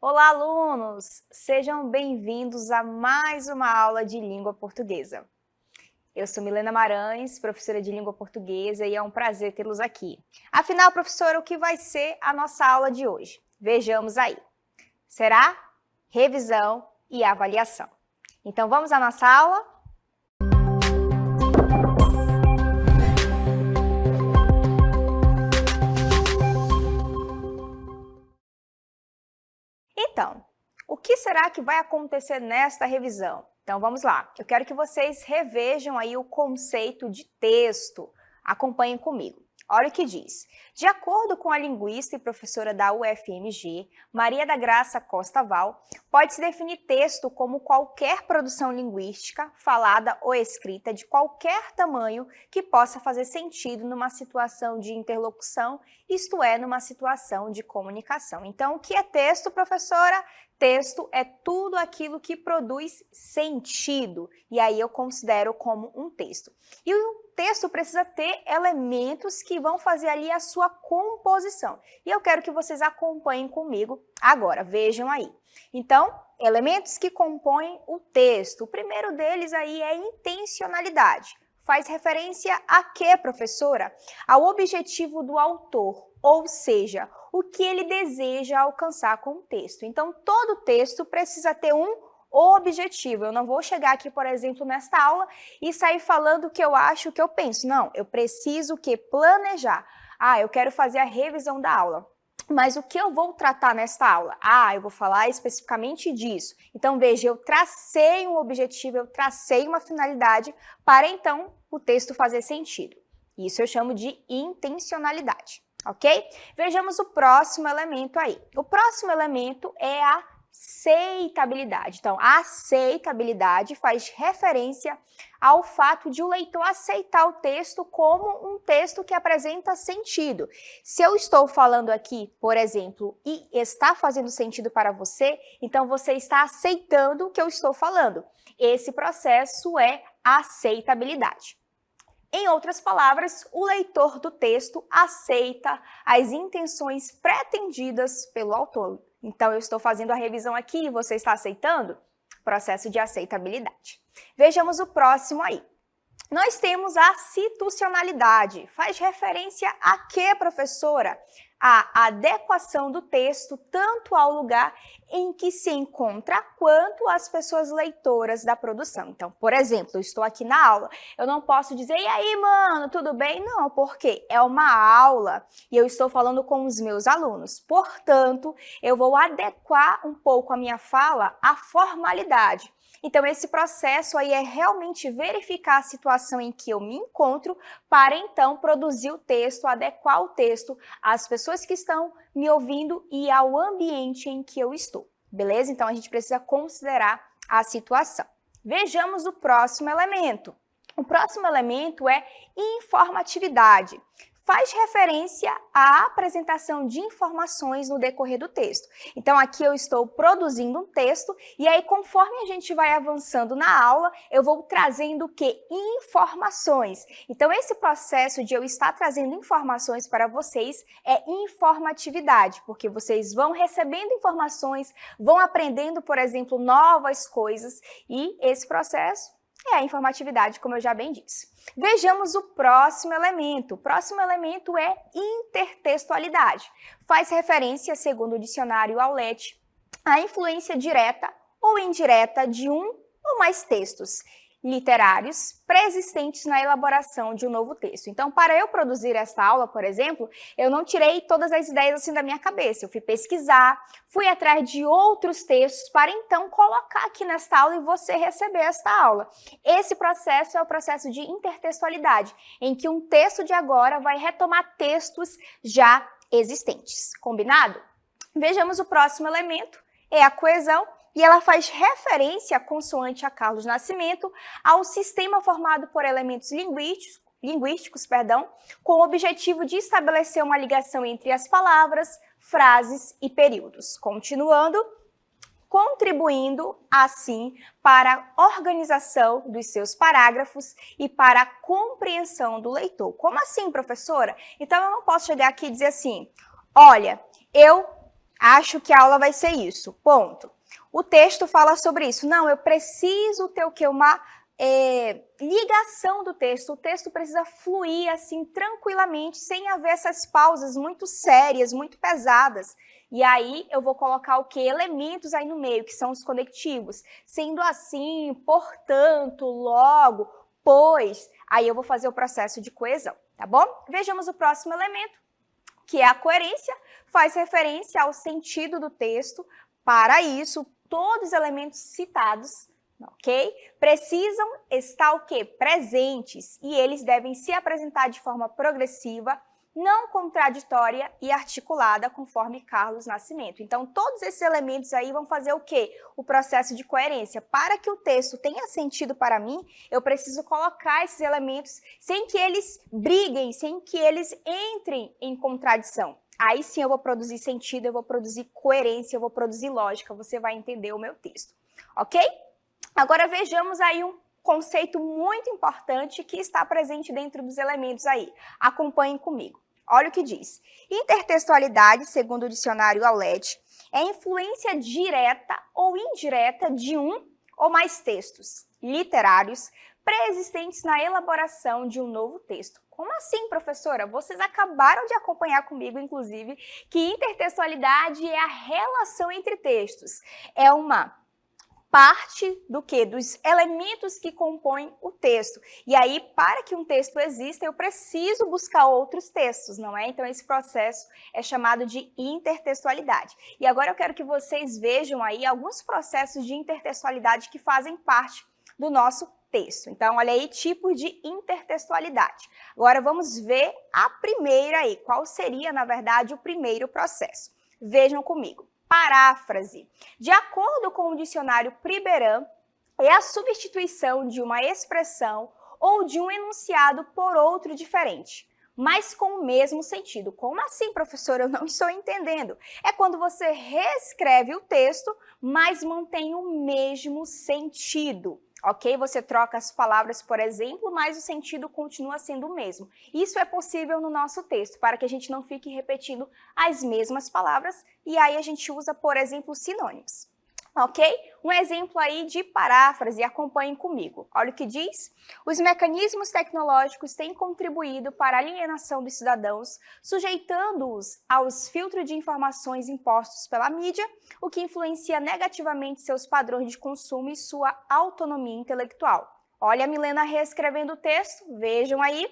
Olá, alunos! Sejam bem-vindos a mais uma aula de língua portuguesa. Eu sou Milena Marães, professora de língua portuguesa, e é um prazer tê-los aqui. Afinal, professora, o que vai ser a nossa aula de hoje? Vejamos aí. Será revisão e avaliação. Então, vamos à nossa aula? Então, o que será que vai acontecer nesta revisão? Então, vamos lá. Eu quero que vocês revejam aí o conceito de texto. Acompanhem comigo. Olha o que diz. De acordo com a linguista e professora da UFMG, Maria da Graça Costa Val, pode-se definir texto como qualquer produção linguística, falada ou escrita, de qualquer tamanho que possa fazer sentido numa situação de interlocução, isto é, numa situação de comunicação. Então, o que é texto, professora? Texto é tudo aquilo que produz sentido, e aí eu considero como um texto. E o texto precisa ter elementos que vão fazer ali a sua composição. E eu quero que vocês acompanhem comigo agora, vejam aí. Então, elementos que compõem o texto. O primeiro deles aí é intencionalidade. Faz referência a quê, professora? Ao objetivo do autor, ou seja, o que ele deseja alcançar com o texto. Então, todo texto precisa ter um objetivo. Eu não vou chegar aqui, por exemplo, nesta aula e sair falando o que eu acho, o que eu penso. Não, eu preciso planejar. Eu quero fazer a revisão da aula. Mas o que eu vou tratar nesta aula? Eu vou falar especificamente disso. Então, veja, eu tracei um objetivo, eu tracei uma finalidade para, então, o texto fazer sentido. Isso eu chamo de intencionalidade, ok? Vejamos o próximo elemento aí. O próximo elemento é a aceitabilidade. Então, a aceitabilidade faz referência ao fato de o leitor aceitar o texto como um texto que apresenta sentido. Se eu estou falando aqui, por exemplo, e está fazendo sentido para você, então você está aceitando o que eu estou falando. Esse processo é aceitabilidade. Em outras palavras, o leitor do texto aceita as intenções pretendidas pelo autor. Então, eu estou fazendo a revisão aqui e você está aceitando? Processo de aceitabilidade. Vejamos o próximo aí. Nós temos a situacionalidade. Faz referência a quê, professora? A adequação do texto tanto ao lugar em que se encontra quanto às pessoas leitoras da produção. Então, por exemplo, eu estou aqui na aula, eu não posso dizer, e aí, mano, tudo bem? Não, porque é uma aula e eu estou falando com os meus alunos. Portanto, eu vou adequar um pouco a minha fala à formalidade. Então, esse processo aí é realmente verificar a situação em que eu me encontro para, então, produzir o texto, adequar o texto às pessoas que estão me ouvindo e ao ambiente em que eu estou. Beleza? Então, a gente precisa considerar a situação. Vejamos o próximo elemento. O próximo elemento é informatividade. Faz referência à apresentação de informações no decorrer do texto. Então, aqui eu estou produzindo um texto e aí, conforme a gente vai avançando na aula, eu vou trazendo o quê? Informações. Então, esse processo de eu estar trazendo informações para vocês é informatividade, porque vocês vão recebendo informações, vão aprendendo, por exemplo, novas coisas e esse processo é a informatividade, como eu já bem disse. Vejamos o próximo elemento. O próximo elemento é intertextualidade. Faz referência, segundo o dicionário Aulete, à influência direta ou indireta de um ou mais textos literários preexistentes na elaboração de um novo texto. Então, para eu produzir esta aula, por exemplo, eu não tirei todas as ideias assim da minha cabeça. Eu fui pesquisar, fui atrás de outros textos para então colocar aqui nesta aula e você receber esta aula. Esse processo é o processo de intertextualidade, em que um texto de agora vai retomar textos já existentes. Combinado? Vejamos o próximo elemento, é a coesão. E ela faz referência, consoante a Carlos Nascimento, ao sistema formado por elementos linguísticos, com o objetivo de estabelecer uma ligação entre as palavras, frases e períodos. Continuando, contribuindo, assim, para a organização dos seus parágrafos e para a compreensão do leitor. Como assim, professora? Então, eu não posso chegar aqui e dizer assim, olha, eu Acho que a aula vai ser isso, ponto. O texto fala sobre isso. Não, eu preciso ter o quê? Uma ligação do texto. O texto precisa fluir assim tranquilamente, sem haver essas pausas muito sérias, muito pesadas. E aí eu vou colocar o quê? Elementos aí no meio, que são os conectivos. Sendo assim, portanto, logo, pois, aí eu vou fazer o processo de coesão, tá bom? Vejamos o próximo elemento, que é a coerência, faz referência ao sentido do texto. Para isso, todos os elementos citados, ok? Precisam estar o quê? Presentes, e eles devem se apresentar de forma progressiva, não contraditória e articulada, conforme Carlos Nascimento. Então, todos esses elementos aí vão fazer o quê? O processo de coerência. Para que o texto tenha sentido para mim, eu preciso colocar esses elementos sem que eles briguem, sem que eles entrem em contradição. Aí sim eu vou produzir sentido, eu vou produzir coerência, eu vou produzir lógica, você vai entender o meu texto, ok? Agora vejamos aí um conceito muito importante que está presente dentro dos elementos aí. Acompanhem comigo. Olha o que diz. Intertextualidade, segundo o dicionário Aulete, é influência direta ou indireta de um ou mais textos literários pré-existentes na elaboração de um novo texto. Como assim, professora? Vocês acabaram de acompanhar comigo, inclusive, que intertextualidade é a relação entre textos. É uma parte do quê? Dos elementos que compõem o texto. E aí, para que um texto exista, eu preciso buscar outros textos, não é? Então, esse processo é chamado de intertextualidade. E agora eu quero que vocês vejam aí alguns processos de intertextualidade que fazem parte do nosso texto. Então, olha aí, tipos de intertextualidade. Agora, vamos ver a primeira aí. Qual seria, na verdade, o primeiro processo? Vejam comigo. Paráfrase. De acordo com o dicionário Priberan, é a substituição de uma expressão ou de um enunciado por outro diferente, mas com o mesmo sentido. Como assim, professora? Eu não estou entendendo. É quando você reescreve o texto, mas mantém o mesmo sentido. Ok? Você troca as palavras, por exemplo, mas o sentido continua sendo o mesmo. Isso é possível no nosso texto, para que a gente não fique repetindo as mesmas palavras, e aí a gente usa, por exemplo, sinônimos. Ok? Um exemplo aí de paráfrase, acompanhem comigo. Olha o que diz. Os mecanismos tecnológicos têm contribuído para a alienação dos cidadãos, sujeitando-os aos filtros de informações impostos pela mídia, o que influencia negativamente seus padrões de consumo e sua autonomia intelectual. Olha a Milena reescrevendo o texto, vejam aí.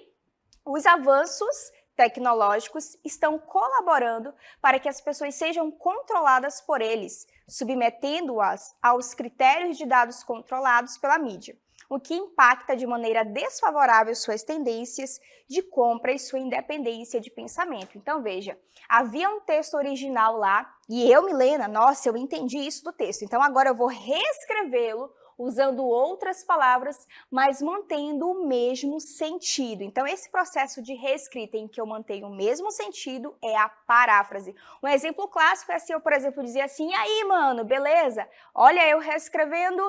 Os avanços tecnológicos estão colaborando para que as pessoas sejam controladas por eles, submetendo-as aos critérios de dados controlados pela mídia, o que impacta de maneira desfavorável suas tendências de compra e sua independência de pensamento. Então, veja, havia um texto original lá, e eu, Milena, nossa, eu entendi isso do texto, então agora eu vou reescrevê-lo, usando outras palavras, mas mantendo o mesmo sentido. Então, esse processo de reescrita em que eu mantenho o mesmo sentido é a paráfrase. Um exemplo clássico é se eu, por exemplo, dizer assim, e aí, mano, beleza? Olha, eu reescrevendo,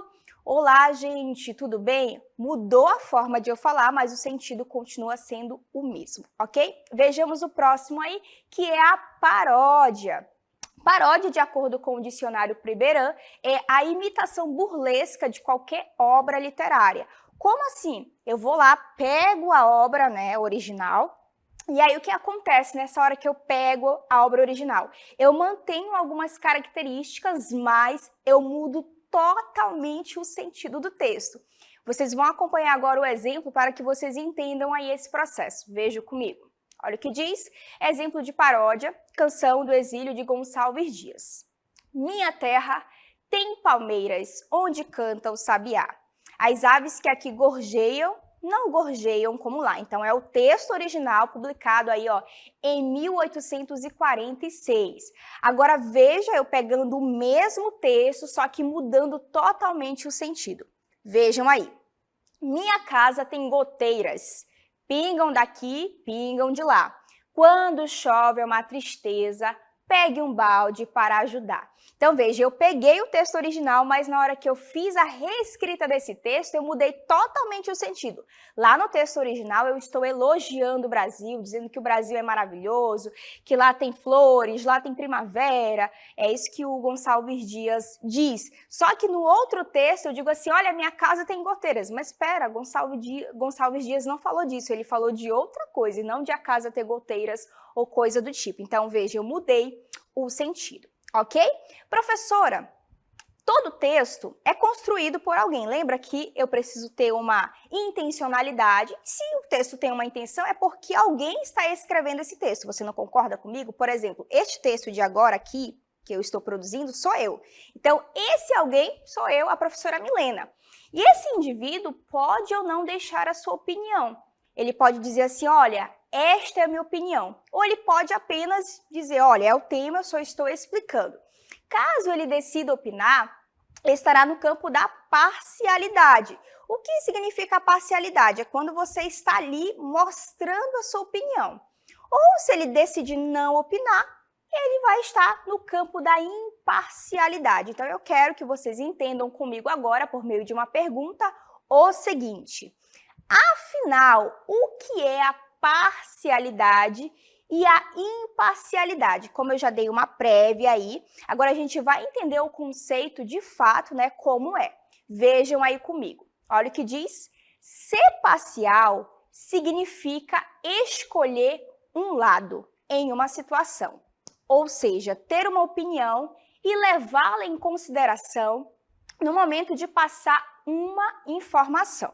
olá, gente, tudo bem? Mudou a forma de eu falar, mas o sentido continua sendo o mesmo, ok? Vejamos o próximo aí, que é a paródia. Paródia, de acordo com o dicionário Priberan, é a imitação burlesca de qualquer obra literária. Como assim? Eu vou lá, pego a obra, né, original, e aí o que acontece nessa hora que eu pego a obra original? Eu mantenho algumas características, mas eu mudo totalmente o sentido do texto. Vocês vão acompanhar agora o exemplo para que vocês entendam aí esse processo. Vejam comigo. Olha o que diz, exemplo de paródia, canção do exílio de Gonçalves Dias. Minha terra tem palmeiras onde canta o sabiá. As aves que aqui gorjeiam, não gorjeiam como lá. Então, é o texto original publicado aí, ó, em 1846. Agora, veja eu pegando o mesmo texto, só que mudando totalmente o sentido. Vejam aí. Minha casa tem goteiras. Pingam daqui, pingam de lá. Quando chove é uma tristeza, pegue um balde para ajudar. Então, veja, eu peguei o texto original, mas na hora que eu fiz a reescrita desse texto, eu mudei totalmente o sentido. Lá no texto original, eu estou elogiando o Brasil, dizendo que o Brasil é maravilhoso, que lá tem flores, lá tem primavera. É isso que o Gonçalves Dias diz. Só que no outro texto, eu digo assim, olha, minha casa tem goteiras. Mas espera, Gonçalves Dias não falou disso, ele falou de outra coisa, e não de a casa ter goteiras ou coisa do tipo. Então, veja, eu mudei o sentido. Ok? Professora, todo texto é construído por alguém. Lembra que eu preciso ter uma intencionalidade. Se o texto tem uma intenção, é porque alguém está escrevendo esse texto. Você não concorda comigo? Por exemplo, este texto de agora aqui, que eu estou produzindo, sou eu. Então, esse alguém sou eu, a professora Milena. E esse indivíduo pode ou não deixar a sua opinião. Ele pode dizer assim, olha, esta é a minha opinião. Ou ele pode apenas dizer, olha, é o tema, eu só estou explicando. Caso ele decida opinar, ele estará no campo da parcialidade. O que significa parcialidade? É quando você está ali mostrando a sua opinião. Ou se ele decidir não opinar, ele vai estar no campo da imparcialidade. Então, eu quero que vocês entendam comigo agora, por meio de uma pergunta, o seguinte. Afinal, o que é a parcialidade e a imparcialidade? Como eu já dei uma prévia aí, agora a gente vai entender o conceito de fato, né, como é. Vejam aí comigo. Olha o que diz. Ser parcial significa escolher um lado em uma situação, ou seja, ter uma opinião e levá-la em consideração no momento de passar uma informação.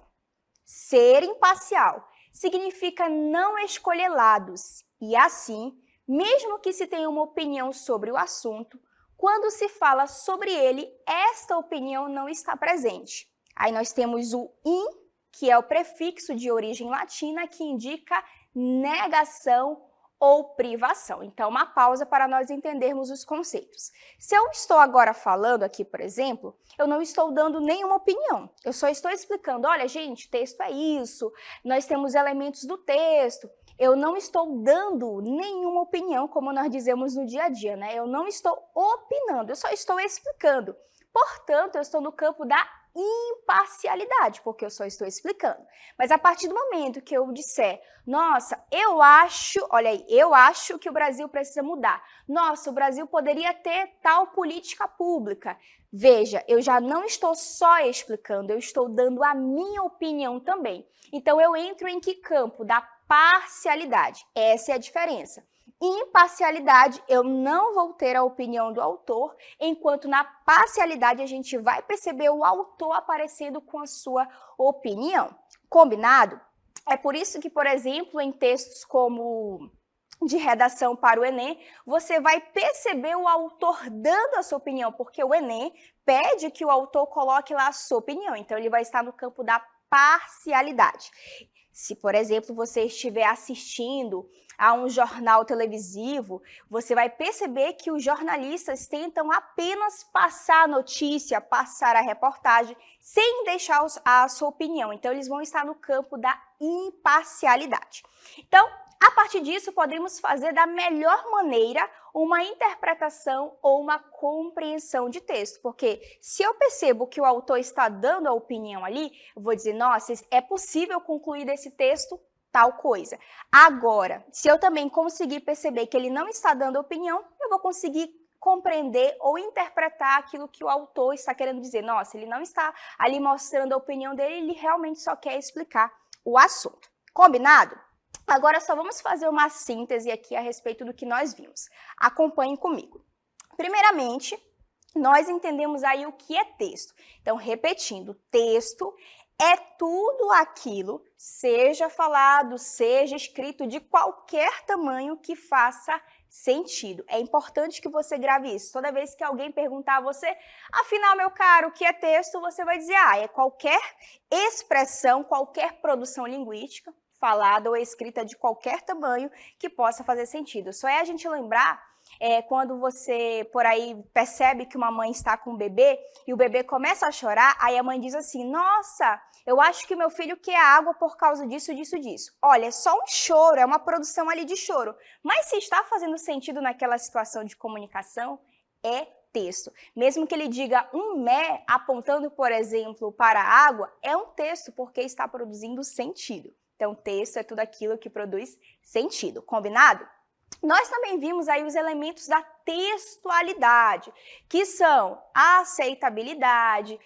Ser imparcial significa não escolher lados e, assim, mesmo que se tenha uma opinião sobre o assunto, quando se fala sobre ele, esta opinião não está presente. Aí nós temos o in, que é o prefixo de origem latina, que indica negação ou privação. Então, uma pausa para nós entendermos os conceitos. Se eu estou agora falando aqui, por exemplo, eu não estou dando nenhuma opinião. Eu só estou explicando, olha, gente, texto é isso, nós temos elementos do texto. Eu não estou dando nenhuma opinião, como nós dizemos no dia a dia, né? Eu não estou opinando, eu só estou explicando. Portanto, eu estou no campo da imparcialidade, porque eu só estou explicando. Mas a partir do momento que eu disser, nossa, eu acho, olha aí, eu acho que o Brasil precisa mudar. Nossa, o Brasil poderia ter tal política pública. Veja, eu já não estou só explicando, eu estou dando a minha opinião também. Então, eu entro em que campo? Da parcialidade. Essa é a diferença. Imparcialidade, eu não vou ter a opinião do autor, enquanto na parcialidade a gente vai perceber o autor aparecendo com a sua opinião. Combinado? É por isso que, por exemplo, em textos como de redação para o Enem, você vai perceber o autor dando a sua opinião, porque o Enem pede que o autor coloque lá a sua opinião, então ele vai estar no campo da parcialidade. Se, por exemplo, você estiver assistindo a um jornal televisivo, você vai perceber que os jornalistas tentam apenas passar a notícia, passar a reportagem, sem deixar a sua opinião. Então, eles vão estar no campo da imparcialidade. Então, a partir disso, podemos fazer da melhor maneira uma interpretação ou uma compreensão de texto, porque se eu percebo que o autor está dando a opinião ali, eu vou dizer, nossa, é possível concluir desse texto tal coisa. Agora, se eu também conseguir perceber que ele não está dando opinião, eu vou conseguir compreender ou interpretar aquilo que o autor está querendo dizer. Nossa, ele não está ali mostrando a opinião dele, ele realmente só quer explicar o assunto. Combinado? Agora só vamos fazer uma síntese aqui a respeito do que nós vimos. Acompanhem comigo. Primeiramente, nós entendemos aí o que é texto. Então, repetindo, texto é tudo aquilo, seja falado, seja escrito, de qualquer tamanho que faça sentido. É importante que você grave isso. Toda vez que alguém perguntar a você, afinal, meu caro, o que é texto? Você vai dizer, é qualquer expressão, qualquer produção linguística, falada ou escrita de qualquer tamanho que possa fazer sentido. Só é a gente lembrar quando você, por aí, percebe que uma mãe está com um bebê e o bebê começa a chorar, aí a mãe diz assim, nossa, eu acho que meu filho quer água por causa disso, disso, disso. Olha, é só um choro, é uma produção ali de choro. Mas se está fazendo sentido naquela situação de comunicação, é texto. Mesmo que ele diga um mé, apontando, por exemplo, para a água, é um texto porque está produzindo sentido. Então, texto é tudo aquilo que produz sentido. Combinado? Nós também vimos aí os elementos da textualidade, que são a aceitabilidade.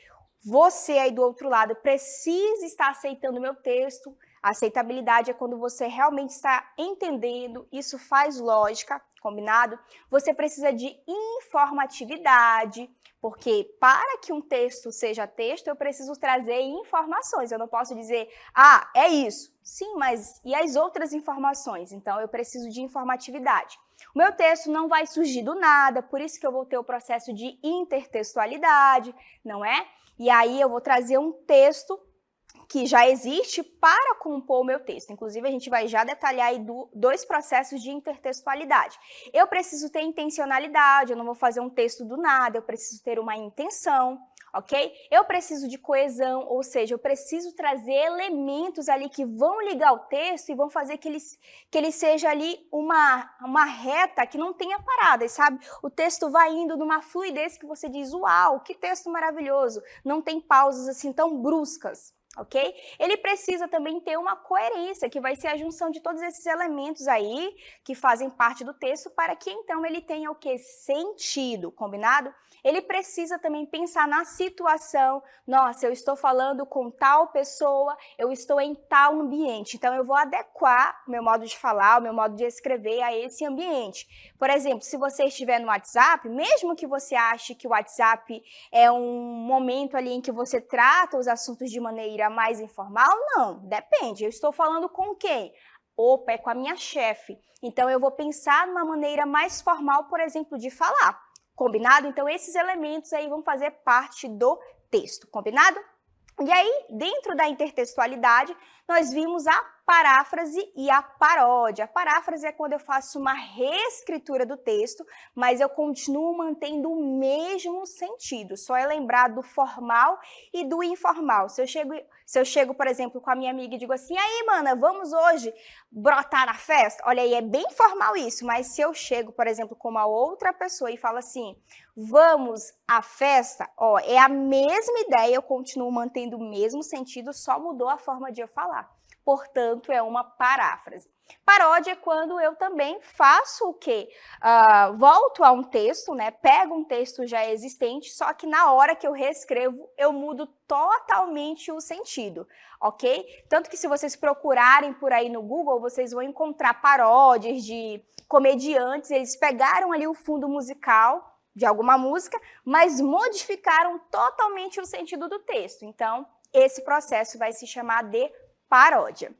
Você aí do outro lado precisa estar aceitando o meu texto. A aceitabilidade é quando você realmente está entendendo, isso faz lógica, combinado? Você precisa de informatividade, porque para que um texto seja texto, eu preciso trazer informações. Eu não posso dizer, ah, é isso. Sim, mas e as outras informações? Então, eu preciso de informatividade. O meu texto não vai surgir do nada, por isso que eu vou ter o processo de intertextualidade, não é? E aí eu vou trazer um texto que já existe para compor o meu texto. Inclusive, a gente vai já detalhar aí dois processos de intertextualidade. Eu preciso ter intencionalidade, eu não vou fazer um texto do nada, eu preciso ter uma intenção, ok? Eu preciso de coesão, ou seja, eu preciso trazer elementos ali que vão ligar o texto e vão fazer que ele seja ali uma reta que não tenha paradas, sabe? O texto vai indo numa fluidez que você diz, uau, que texto maravilhoso, não tem pausas assim tão bruscas. Ok? Ele precisa também ter uma coerência, que vai ser a junção de todos esses elementos aí que fazem parte do texto para que então ele tenha o quê? Sentido, combinado? Ele precisa também pensar na situação, nossa, eu estou falando com tal pessoa, eu estou em tal ambiente, então eu vou adequar o meu modo de falar, o meu modo de escrever a esse ambiente. Por exemplo, se você estiver no WhatsApp, mesmo que você ache que o WhatsApp é um momento ali em que você trata os assuntos de maneira mais informal, não, depende. Eu estou falando com quem? Opa, é com a minha chefe. Então, eu vou pensar numa maneira mais formal, por exemplo, de falar. Combinado? Então, esses elementos aí vão fazer parte do texto. Combinado? E aí, dentro da intertextualidade, nós vimos a paráfrase e a paródia. A paráfrase é quando eu faço uma reescritura do texto, mas eu continuo mantendo o mesmo sentido. Só é lembrar do formal e do informal. Se eu chego, por exemplo, com a minha amiga e digo assim, aí, mana, vamos hoje brotar na festa? Olha aí, é bem formal isso, mas se eu chego, por exemplo, com uma outra pessoa e falo assim, vamos à festa, ó, é a mesma ideia, eu continuo mantendo o mesmo sentido, só mudou a forma de eu falar. Portanto, é uma paráfrase. Paródia é quando eu também faço o quê? Volto a um texto, né? Pego um texto já existente, só que na hora que eu reescrevo, eu mudo totalmente o sentido, ok? Tanto que se vocês procurarem por aí no Google, vocês vão encontrar paródias de comediantes, eles pegaram ali o fundo musical de alguma música, mas modificaram totalmente o sentido do texto. Então, esse processo vai se chamar de paródia.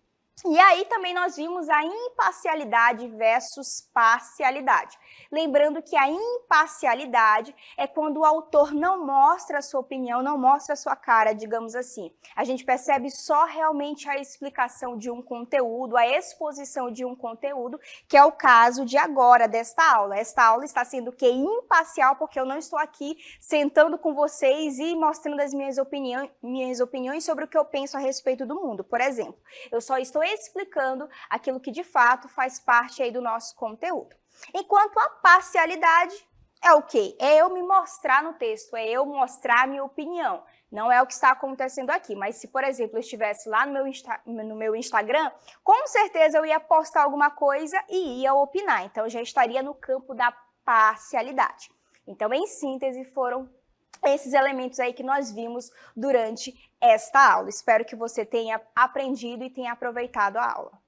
E aí também nós vimos a imparcialidade versus parcialidade. Lembrando que a imparcialidade é quando o autor não mostra a sua opinião, não mostra a sua cara, digamos assim. A gente percebe só realmente a explicação de um conteúdo, a exposição de um conteúdo, que é o caso de agora, desta aula. Esta aula está sendo o quê? Imparcial, porque eu não estou aqui sentando com vocês e mostrando as minhas opiniões sobre o que eu penso a respeito do mundo, por exemplo. Eu só estou explicando aquilo que de fato faz parte aí do nosso conteúdo. Enquanto a parcialidade é o quê? É eu me mostrar no texto, é eu mostrar a minha opinião. Não é o que está acontecendo aqui, mas se, por exemplo, eu estivesse lá no meu Instagram, com certeza eu ia postar alguma coisa e ia opinar. Então, eu já estaria no campo da parcialidade. Então, em síntese, foram esses elementos aí que nós vimos durante esta aula. Espero que você tenha aprendido e tenha aproveitado a aula.